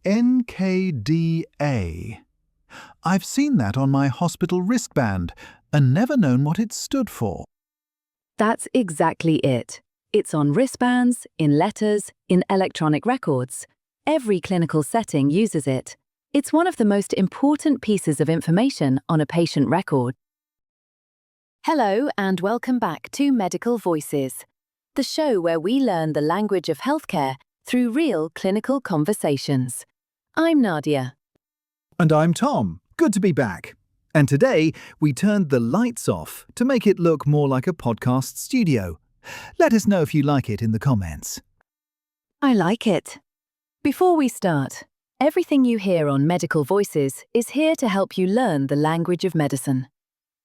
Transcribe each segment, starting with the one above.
NKDA. I've seen that on my hospital wristband and never known what it stood for. That's exactly it. It's on wristbands, in letters, in electronic records. Every clinical setting uses it. It's one of the most important pieces of information on a patient record. Hello and welcome back to Medical Voices, the show where we learn the language of healthcare through real clinical conversations. I'm Nadia. And I'm Tom. Good to be back. And today, we turned the lights off to make it look more like a podcast studio. Let us know if you like it in the comments. I like it. Before we start, everything you hear on Medical Voices is here to help you learn the language of medicine.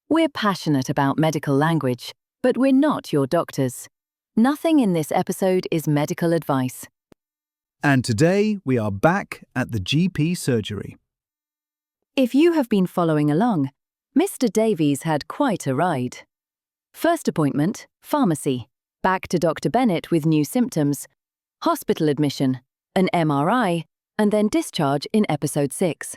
We're passionate about medical language, but we're not your doctors. Nothing in this episode is medical advice. And today, we are back at the GP surgery. If you have been following along, Mr. Davies had quite a ride. First appointment, pharmacy, back to Dr. Bennett with new symptoms, hospital admission, an MRI, and then discharge in episode 6.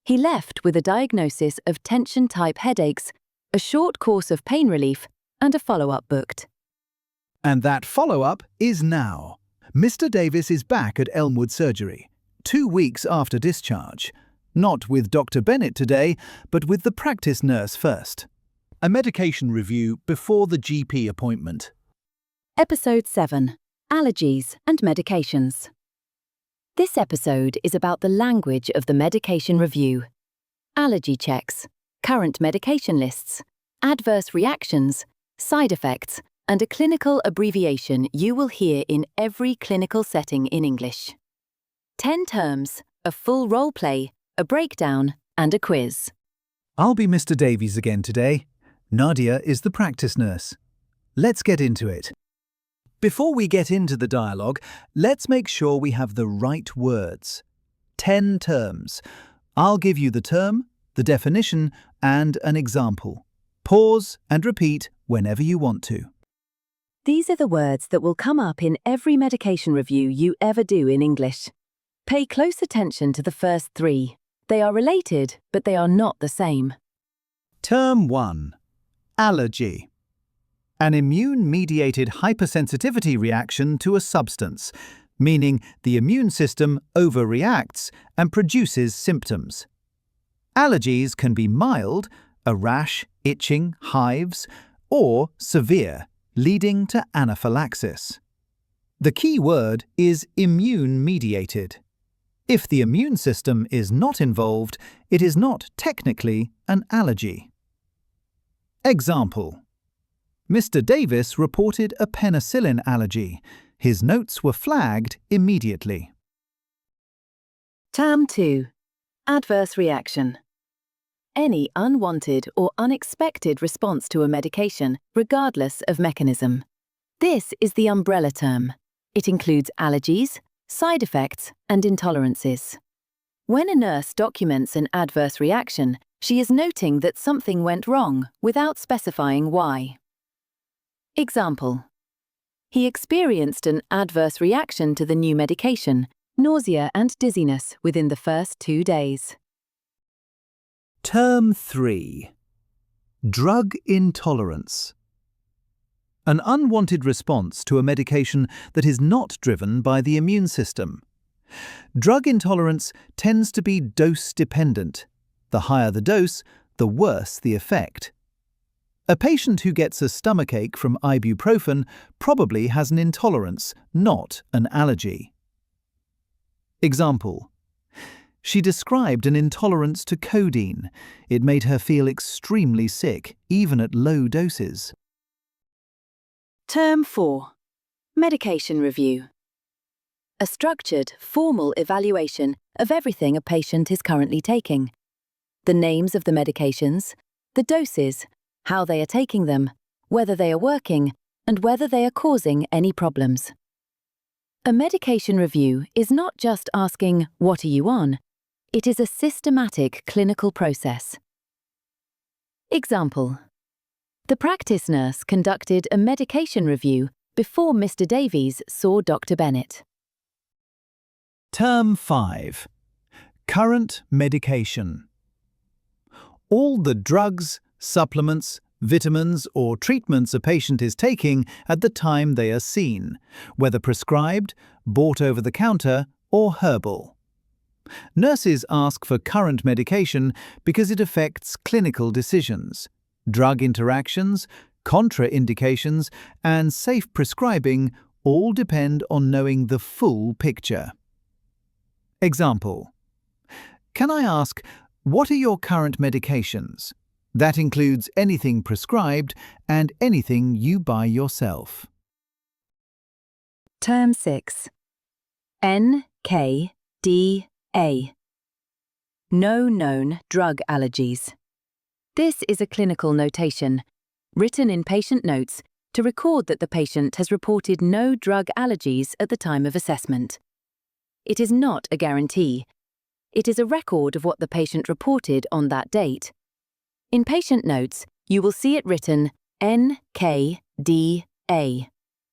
He left with a diagnosis of tension-type headaches, a short course of pain relief, and a follow-up booked. And that follow-up is now. Mr. Davies is back at Elmwood Surgery, 2 weeks after discharge. Not with Dr. Bennett today, but with the practice nurse first. A medication review before the GP appointment. Episode 7. Allergies and Medications. This episode is about the language of the medication review. Allergy checks, current medication lists, adverse reactions, side effects, and a clinical abbreviation you will hear in every clinical setting in English. 10 terms, a full role play, a breakdown, and a quiz. I'll be Mr. Davies again today. Nadia is the practice nurse. Let's get into it. Before we get into the dialogue, let's make sure we have the right words. 10 terms. I'll give you the term, the definition, and an example. Pause and repeat whenever you want to. These are the words that will come up in every medication review you ever do in English. Pay close attention to the first 3. They are related, but they are not the same. Term 1. Allergy. An immune-mediated hypersensitivity reaction to a substance, meaning the immune system overreacts and produces symptoms. Allergies can be mild, a rash, itching, hives, or severe, leading to anaphylaxis. The key word is immune-mediated. If the immune system is not involved, it is not technically an allergy. Example. Mr. Davies reported a penicillin allergy. His notes were flagged immediately. Term 2. Adverse reaction. Any unwanted or unexpected response to a medication, regardless of mechanism. This is the umbrella term. It includes allergies, side effects, and intolerances. When a nurse documents an adverse reaction, she is noting that something went wrong without specifying why. Example. He experienced an adverse reaction to the new medication, nausea and dizziness within the first 2 days. Term 3. Drug intolerance. An unwanted response to a medication that is not driven by the immune system. Drug intolerance tends to be dose-dependent. The higher the dose, the worse the effect. A patient who gets a stomachache from ibuprofen probably has an intolerance, not an allergy. Example. She described an intolerance to codeine. It made her feel extremely sick, even at low doses. Term 4. Medication review. A structured, formal evaluation of everything a patient is currently taking. The names of the medications, the doses, how they are taking them, whether they are working, and whether they are causing any problems. A medication review is not just asking, "What are you on?" It is a systematic clinical process. Example. The practice nurse conducted a medication review before Mr. Davies saw Dr. Bennett. Term 5. Current medication. All the drugs, supplements, vitamins or treatments a patient is taking at the time they are seen, whether prescribed, bought over the counter, or herbal. Nurses ask for current medication because it affects clinical decisions, drug interactions, contraindications, and safe prescribing all depend on knowing the full picture. Example: can I ask, what are your current medications? That includes anything prescribed and anything you buy yourself. Term 6. NKDA. No known drug allergies. This is a clinical notation, written in patient notes to record that the patient has reported no drug allergies at the time of assessment. It is not a guarantee. It is a record of what the patient reported on that date. In patient notes, you will see it written NKDA,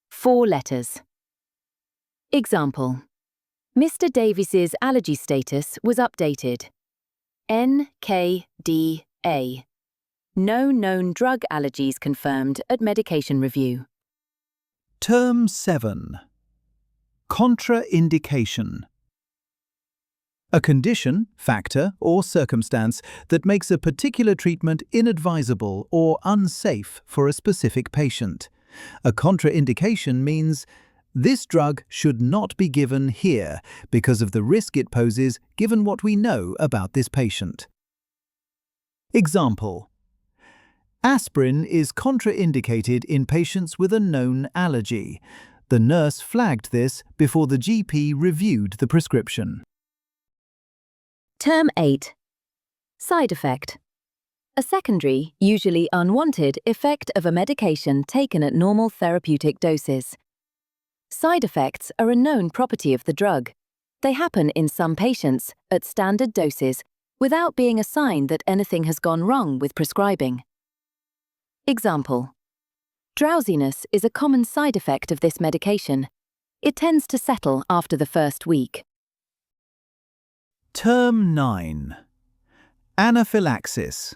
4 letters. Example: Mr. Davies's allergy status was updated. NKDA. No known drug allergies confirmed at medication review. Term 7. Contraindication. A condition, factor, or circumstance that makes a particular treatment inadvisable or unsafe for a specific patient. A contraindication means this drug should not be given here because of the risk it poses given what we know about this patient. Example: aspirin is contraindicated in patients with a known allergy. The nurse flagged this before the GP reviewed the prescription. Term 8. Side effect. A secondary, usually unwanted, effect of a medication taken at normal therapeutic doses. Side effects are a known property of the drug. They happen in some patients at standard doses without being a sign that anything has gone wrong with prescribing. Example: drowsiness is a common side effect of this medication. It tends to settle after the first week. Term 9. Anaphylaxis.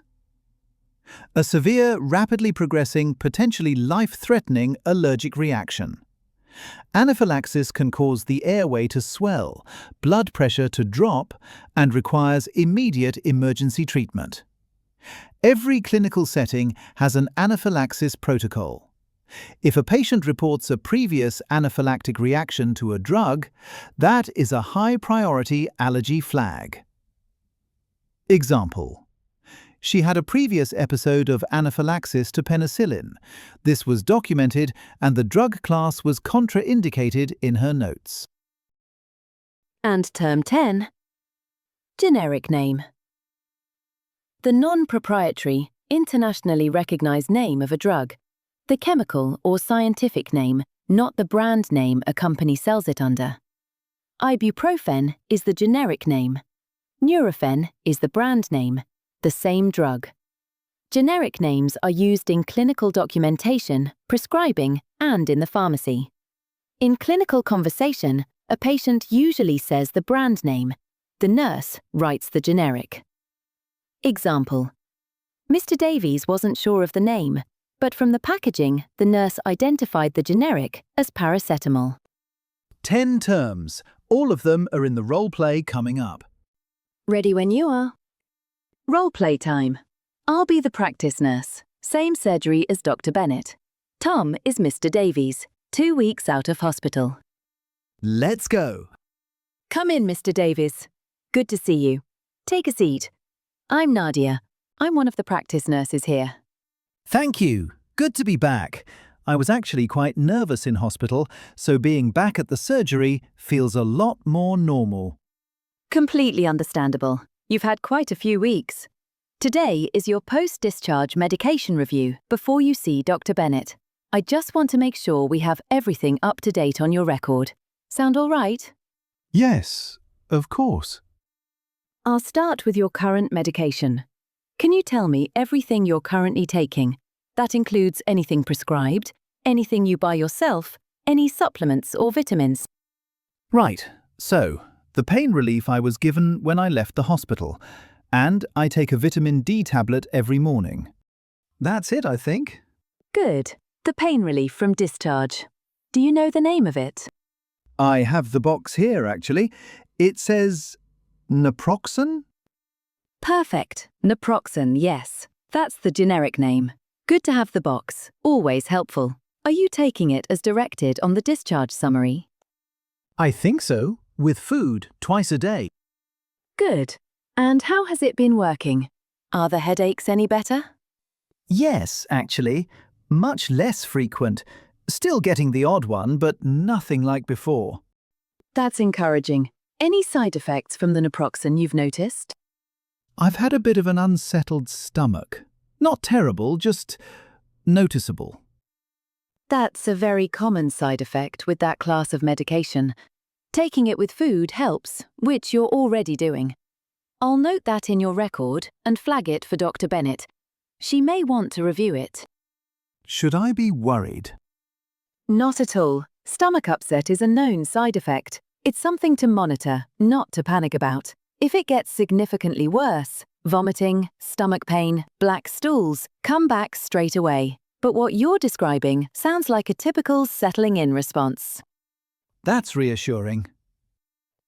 A severe, rapidly progressing, potentially life-threatening allergic reaction. Anaphylaxis can cause the airway to swell, blood pressure to drop, and requires immediate emergency treatment. Every clinical setting has an anaphylaxis protocol. If a patient reports a previous anaphylactic reaction to a drug, that is a high-priority allergy flag. Example: she had a previous episode of anaphylaxis to penicillin. This was documented and the drug class was contraindicated in her notes. And Term 10. Generic name. The non-proprietary, internationally recognized name of a drug. The chemical or scientific name, not the brand name a company sells it under. Ibuprofen is the generic name. Nurofen is the brand name, the same drug. Generic names are used in clinical documentation, prescribing, and in the pharmacy. In clinical conversation, a patient usually says the brand name. The nurse writes the generic. Example: Mr. Davies wasn't sure of the name, but from the packaging, the nurse identified the generic as paracetamol. 10 terms. All of them are in the role play coming up. Ready when you are. Role play time. I'll be the practice nurse. Same surgery as Dr. Bennett. Tom is Mr. Davies, 2 weeks out of hospital. Let's go. Come in, Mr. Davies. Good to see you. Take a seat. I'm Nadia. I'm one of the practice nurses here. Thank you. Good to be back. I was actually quite nervous in hospital, so being back at the surgery feels a lot more normal. Completely understandable. You've had quite a few weeks. Today is your post-discharge medication review before you see Dr. Bennett. I just want to make sure we have everything up to date on your record. Sound all right? Yes, of course. I'll start with your current medication. Can you tell me everything you're currently taking? That includes anything prescribed, anything you buy yourself, any supplements or vitamins. Right, so the pain relief I was given when I left the hospital, and I take a vitamin D tablet every morning. That's it, I think. Good. The pain relief from discharge. Do you know the name of it? I have the box here, actually. It says naproxen? Perfect. Naproxen, yes. That's the generic name. Good to have the box. Always helpful. Are you taking it as directed on the discharge summary? I think so, with food twice a day. Good. And how has it been working? Are the headaches any better? Yes, actually. Much less frequent. Still getting the odd one, but nothing like before. That's encouraging. Any side effects from the naproxen you've noticed? I've had a bit of an unsettled stomach. Not terrible, just noticeable. That's a very common side effect with that class of medication. Taking it with food helps, which you're already doing. I'll note that in your record and flag it for Dr. Bennett. She may want to review it. Should I be worried? Not at all. Stomach upset is a known side effect. It's something to monitor, not to panic about. If it gets significantly worse, vomiting, stomach pain, black stools, come back straight away. But what you're describing sounds like a typical settling-in response. That's reassuring.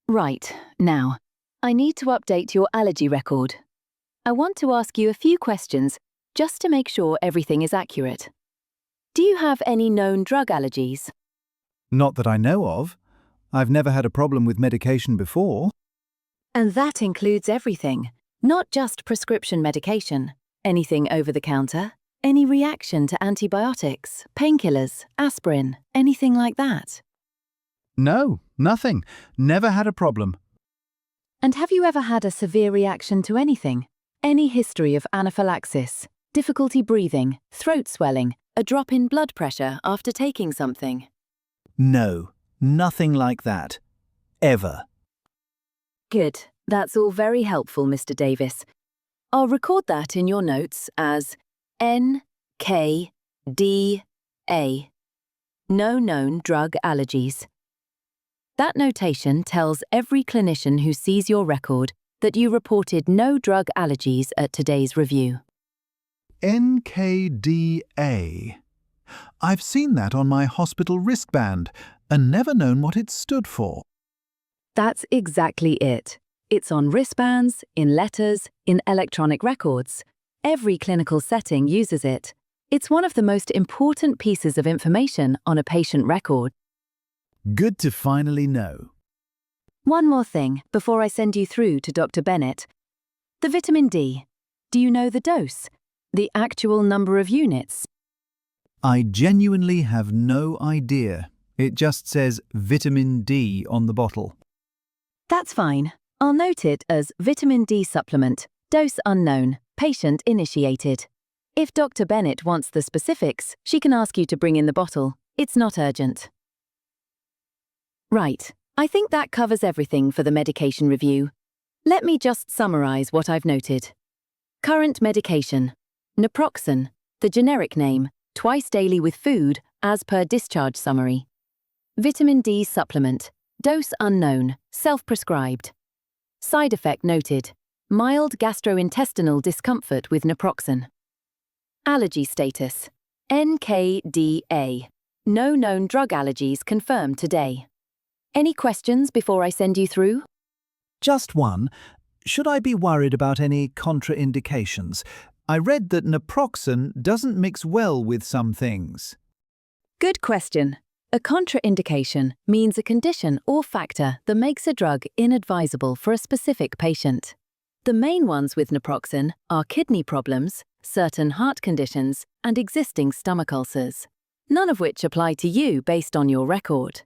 Right, now, I need to update your allergy record. I want to ask you a few questions just to make sure everything is accurate. Do you have any known drug allergies? Not that I know of. I've never had a problem with medication before. And that includes everything, not just prescription medication. Anything over the counter, any reaction to antibiotics, painkillers, aspirin, anything like that. No, nothing. Never had a problem. And have you ever had a severe reaction to anything? Any history of anaphylaxis, difficulty breathing, throat swelling, a drop in blood pressure after taking something? No, nothing like that. Ever. Good. That's all very helpful, Mr. Davies. I'll record that in your notes as NKDA. No known drug allergies. That notation tells every clinician who sees your record that you reported no drug allergies at today's review. NKDA. I've seen that on my hospital wristband and never known what it stood for. That's exactly it. It's on wristbands, in letters, in electronic records. Every clinical setting uses it. It's one of the most important pieces of information on a patient record. Good to finally know. One more thing before I send you through to Dr. Bennett. The vitamin D. Do you know the dose? The actual number of units? I genuinely have no idea. It just says vitamin D on the bottle. That's fine. I'll note it as vitamin D supplement, dose unknown, patient initiated. If Dr. Bennett wants the specifics, she can ask you to bring in the bottle. It's not urgent. Right. I think that covers everything for the medication review. Let me just summarize what I've noted. Current medication. Naproxen, the generic name, twice daily with food, as per discharge summary. Vitamin D supplement, dose unknown, self-prescribed. Side effect noted, mild gastrointestinal discomfort with naproxen. Allergy status, NKDA. No known drug allergies confirmed today. Any questions before I send you through? Just one. Should I be worried about any contraindications? I read that naproxen doesn't mix well with some things. Good question. A contraindication means a condition or factor that makes a drug inadvisable for a specific patient. The main ones with naproxen are kidney problems, certain heart conditions, and existing stomach ulcers, none of which apply to you based on your record.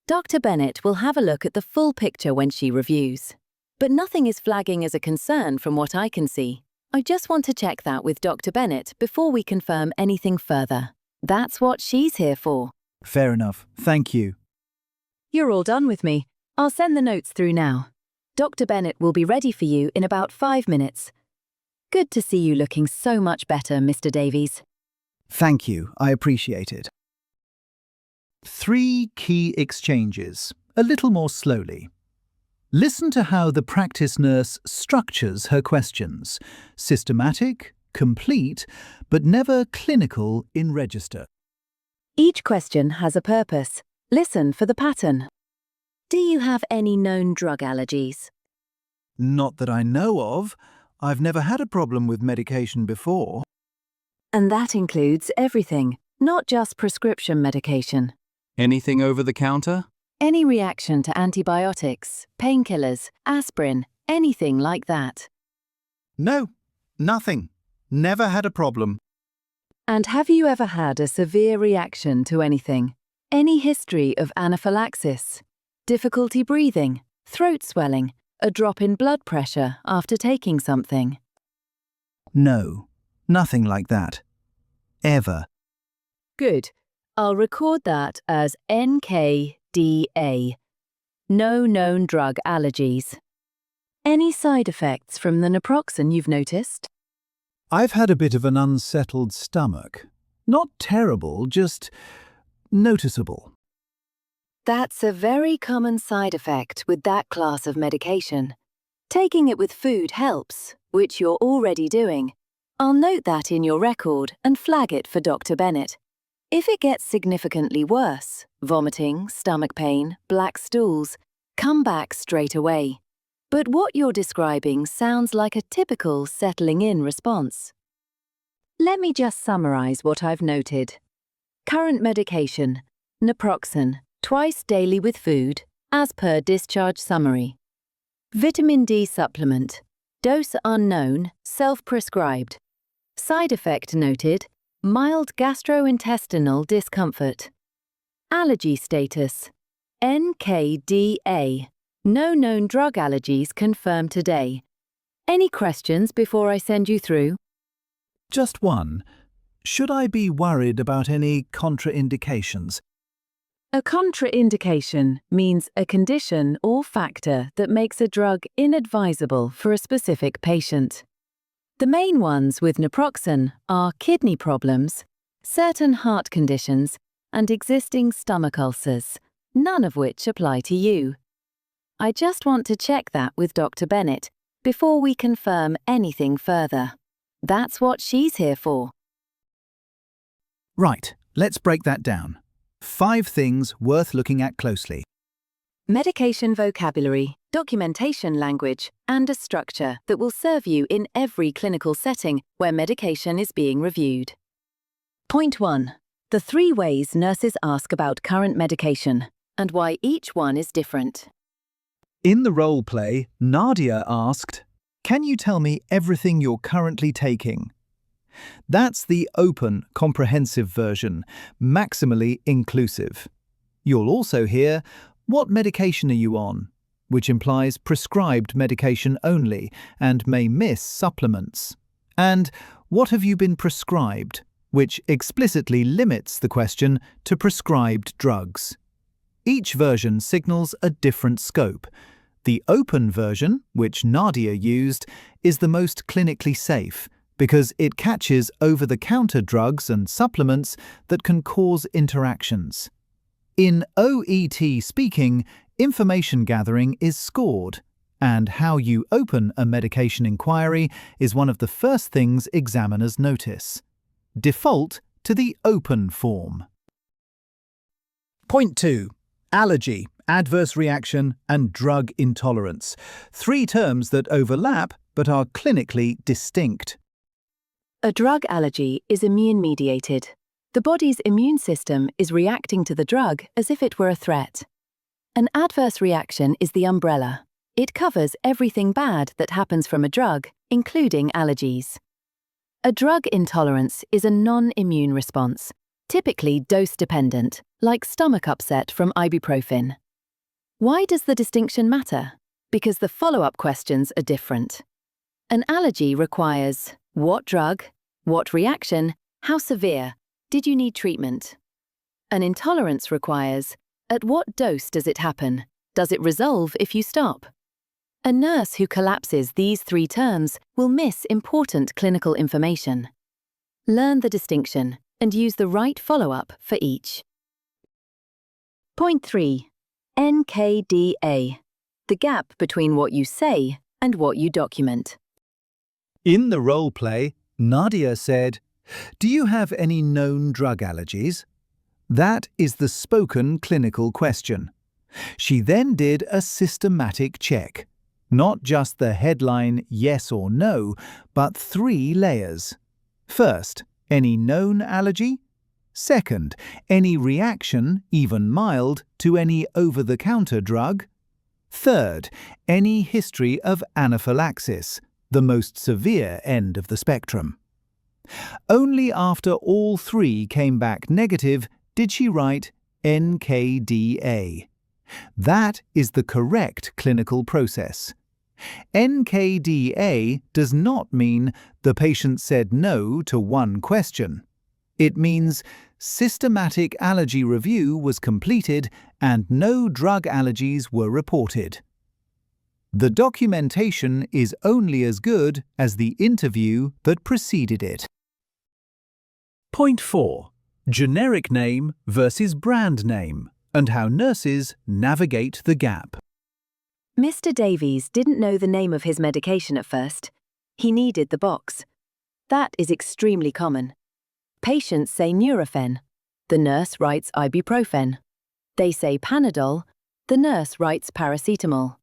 Dr. Bennett will have a look at the full picture when she reviews. But nothing is flagging as a concern from what I can see. I just want to check that with Dr. Bennett before we confirm anything further. That's what she's here for. Fair enough. Thank you. You're all done with me. I'll send the notes through now. Dr. Bennett will be ready for you in about 5 minutes. Good to see you looking so much better, Mr. Davies. Thank you. I appreciate it. 3 key exchanges, a little more slowly. Listen to how the practice nurse structures her questions: systematic, complete, but never clinical in register. Each question has a purpose. Listen for the pattern. Do you have any known drug allergies? Not that I know of. I've never had a problem with medication before. And that includes everything, not just prescription medication. Anything over the counter? Any reaction to antibiotics, painkillers, aspirin, anything like that. No, nothing. Never had a problem. And have you ever had a severe reaction to anything? Any history of anaphylaxis, difficulty breathing, throat swelling, a drop in blood pressure after taking something? No, nothing like that. Ever. Good. I'll record that as NKDA. No known drug allergies. Any side effects from the naproxen you've noticed? I've had a bit of an unsettled stomach. Not terrible, just noticeable. That's a very common side effect with that class of medication. Taking it with food helps, which you're already doing. I'll note that in your record and flag it for Dr. Bennett. If it gets significantly worse, vomiting, stomach pain, black stools, come back straight away. But what you're describing sounds like a typical settling-in response. Let me just summarize what I've noted. Current medication, naproxen, twice daily with food, as per discharge summary. Vitamin D supplement, dose unknown, self-prescribed. Side effect noted, mild gastrointestinal discomfort. Allergy status, NKDA. No known drug allergies confirmed today. Any questions before I send you through? Just one. Should I be worried about any contraindications? A contraindication means a condition or factor that makes a drug inadvisable for a specific patient. The main ones with naproxen are kidney problems, certain heart conditions, and existing stomach ulcers, none of which apply to you. I just want to check that with Dr. Bennett before we confirm anything further. That's what she's here for. Right, let's break that down. 5 things worth looking at closely. Medication vocabulary, documentation language, and a structure that will serve you in every clinical setting where medication is being reviewed. Point 1. The 3 ways nurses ask about current medication and why each one is different. In the role play, Nadia asked, "Can you tell me everything you're currently taking?" That's the open, comprehensive version, maximally inclusive. You'll also hear, "What medication are you on?" which implies prescribed medication only and may miss supplements. And "What have you been prescribed?" which explicitly limits the question to prescribed drugs. Each version signals a different scope. The open version, which Nadia used, is the most clinically safe because it catches over-the-counter drugs and supplements that can cause interactions. In OET Speaking, information gathering is scored, and how you open a medication inquiry is one of the first things examiners notice. Default to the open form. Point 2. Allergy, adverse reaction, and drug intolerance. 3 terms that overlap but are clinically distinct. A drug allergy is immune-mediated. The body's immune system is reacting to the drug as if it were a threat. An adverse reaction is the umbrella. It covers everything bad that happens from a drug, including allergies. A drug intolerance is a non-immune response, typically dose-dependent, like stomach upset from ibuprofen. Why does the distinction matter? Because the follow-up questions are different. An allergy requires what drug, what reaction, how severe, did you need treatment? An intolerance requires at what dose does it happen? Does it resolve if you stop? A nurse who collapses these 3 terms will miss important clinical information. Learn the distinction and use the right follow-up for each. Point 3. NKDA. the gap between what you say and what you document. In the role play, Nadia said, "Do you have any known drug allergies?" That is the spoken clinical question. She then did a systematic check. Not just the headline yes or no, but 3 layers. First, any known allergy? Second, any reaction, even mild, to any over-the-counter drug? Third, any history of anaphylaxis, the most severe end of the spectrum. Only after all 3 came back negative did she write NKDA. That is the correct clinical process. NKDA does not mean the patient said no to one question. It means systematic allergy review was completed and no drug allergies were reported. The documentation is only as good as the interview that preceded it. Point 4. Generic name versus brand name, and how nurses navigate the gap. Mr. Davies didn't know the name of his medication at first. He needed the box. That is extremely common. Patients say Nurofen. The nurse writes ibuprofen. They say Panadol. The nurse writes paracetamol.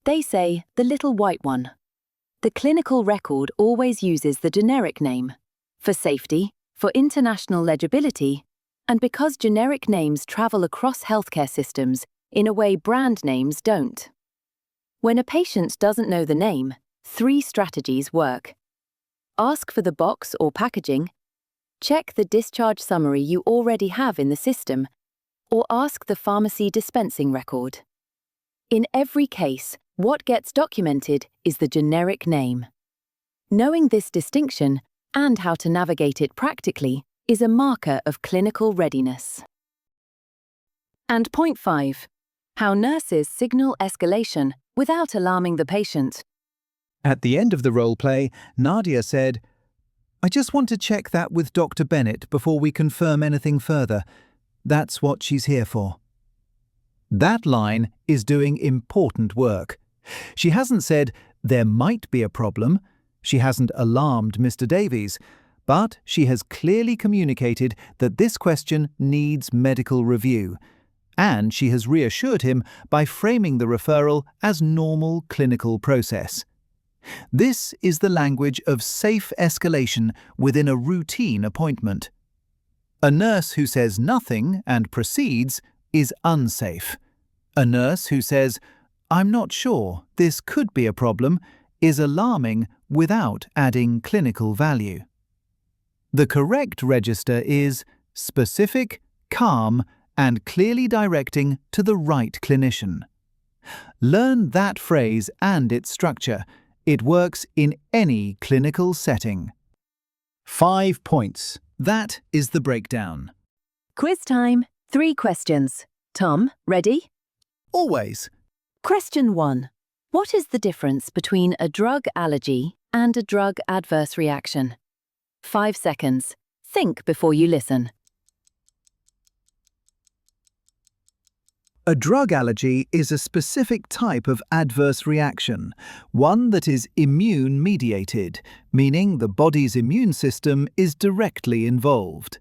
They say the little white one. The clinical record always uses the generic name. For safety, for international legibility, and because generic names travel across healthcare systems in a way brand names don't. When a patient doesn't know the name, 3 strategies work. Ask for the box or packaging, check the discharge summary you already have in the system, or ask the pharmacy dispensing record. In every case, what gets documented is the generic name. Knowing this distinction and how to navigate it practically is a marker of clinical readiness. And point 5. How nurses signal escalation without alarming the patient. At the end of the role play, Nadia said, "I just want to check that with Dr. Bennett before we confirm anything further. That's what she's here for." That line is doing important work. She hasn't said, "There might be a problem." She hasn't alarmed Mr. Davies, but she has clearly communicated that this question needs medical review, and she has reassured him by framing the referral as normal clinical process. This is the language of safe escalation within a routine appointment. A nurse who says nothing and proceeds is unsafe. A nurse who says, "I'm not sure, this could be a problem," is alarming without adding clinical value. The correct register is specific, calm, and clearly directing to the right clinician. Learn that phrase and its structure. It works in any clinical setting. 5 points. That is the breakdown. Quiz time. 3 questions. Tom, ready? Always. Question 1. What is the difference between a drug allergy and a drug adverse reaction? 5 seconds. Think before you listen. A drug allergy is a specific type of adverse reaction, one that is immune-mediated, meaning the body's immune system is directly involved.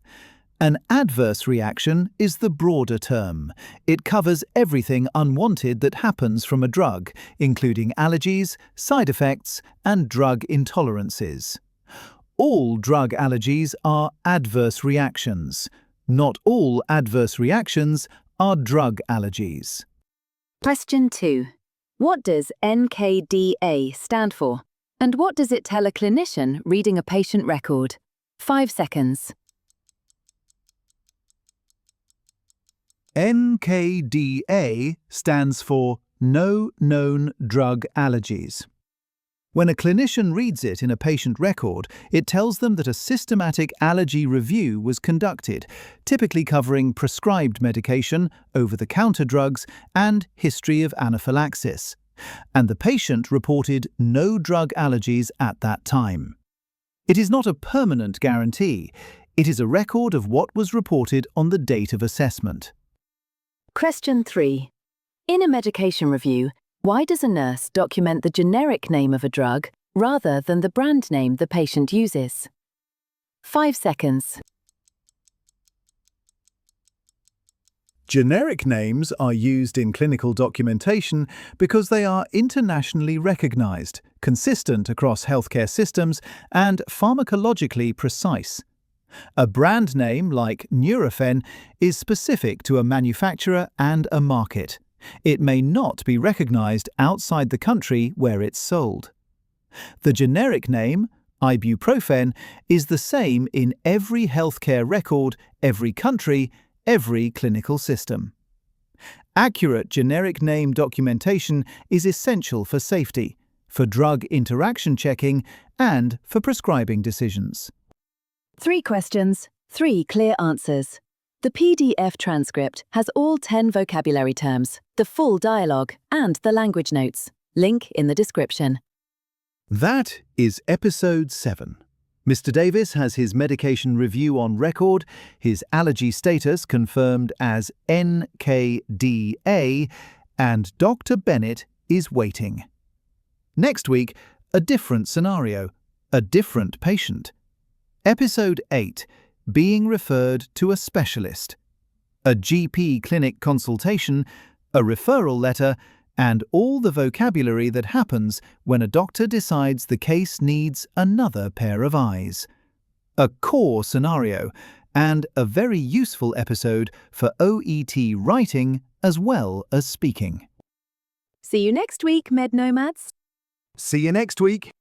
An adverse reaction is the broader term. It covers everything unwanted that happens from a drug, including allergies, side effects, and drug intolerances. All drug allergies are adverse reactions. Not all adverse reactions are drug allergies. Question 2. What does NKDA stand for? And what does it tell a clinician reading a patient record? 5 seconds. NKDA stands for No Known Drug Allergies. When a clinician reads it in a patient record, it tells them that a systematic allergy review was conducted, typically covering prescribed medication, over-the-counter drugs, and history of anaphylaxis. And the patient reported no drug allergies at that time. It is not a permanent guarantee. It is a record of what was reported on the date of assessment. Question 3. In a medication review, Why does a nurse document the generic name of a drug rather than the brand name the patient uses? 5 seconds. Generic names are used in clinical documentation because they are internationally recognized, consistent across healthcare systems, and pharmacologically precise. A brand name like Nurofen is specific to a manufacturer and a market. It may not be recognized outside the country where it's sold. The generic name, ibuprofen, is the same in every healthcare record, every country, every clinical system. Accurate generic name documentation is essential for safety, for drug interaction checking, and for prescribing decisions. 3 questions, 3 clear answers. The PDF transcript has all 10 vocabulary terms, the full dialogue, and the language notes. Link in the description. That is episode 7. Mr. Davies has his medication review on record, his allergy status confirmed as NKDA, and Dr. Bennett is waiting. Next week, a different scenario, a different patient. Episode 8, being referred to a specialist. A GP clinic consultation, a referral letter, and all the vocabulary that happens when a doctor decides the case needs another pair of eyes. A core scenario, and a very useful episode for OET writing as well as speaking. See you next week, Med Nomads. See you next week.